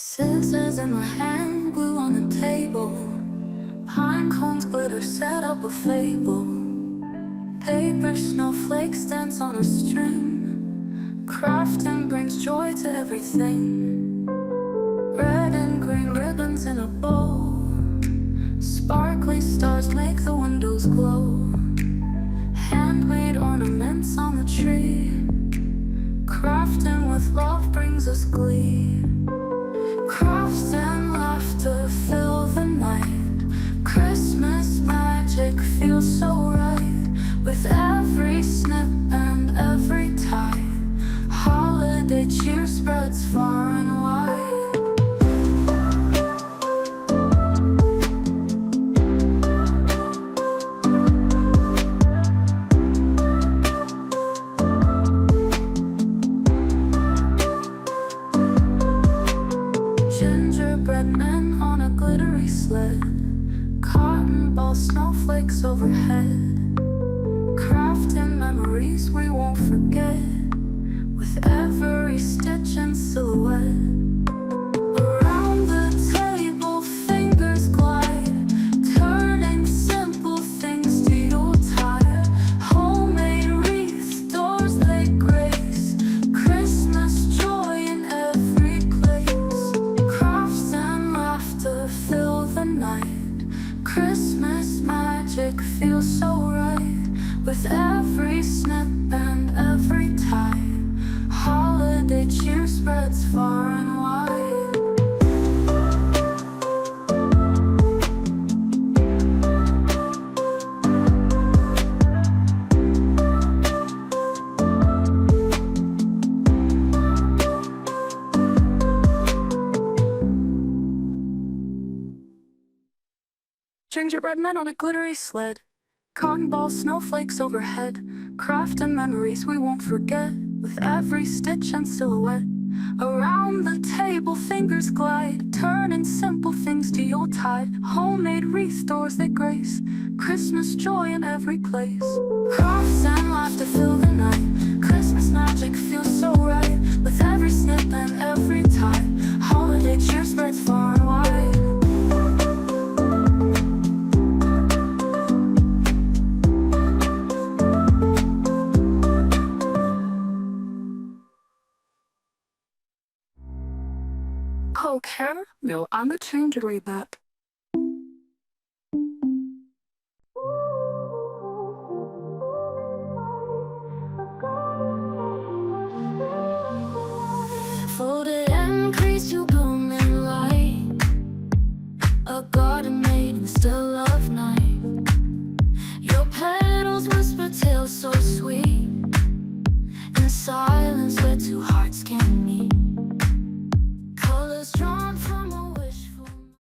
Scissors in my hand, glue on the table. Pine cones glitter, set up a fable. Paper snowflakes dance on a string. Crafting brings joy to everything. Red and green ribbons in a bow. Sparkly stars make the windows glow. Handmade ornaments on the tree. Crafting with love brings us glee. Crafts and laughter fill the night. Christmas magic feels so right. With every snip and every tie, holiday cheer spreads far and wide. Gingerbread men on a glittery sled. Cotton ball snowflakes overhead. Crafting memories we won't forget. With every stitch and silhouette. Around the table fingers glide. Turning simple things to Yuletide. Homemade wreaths, doors they grace. Christmas joy in every place. Crafts and laughter fill the night. Christmas magic feels so right. With every snip and every tie, holiday cheer spreads far and wide. Gingerbread men on a glittery sled. Cotton ball snowflakes overhead. Crafting memories we won't forget. With every stitch and silhouette. Around the table fingers glide. Turning simple things to Yuletide. Homemade wreaths, doors that grace. Christmas joy in every place. Crafts and laughter fill the night. Christmas magic feels so right. With every snip and every tie, holiday cheer spreads far and wide. Caramel on the gingerbread.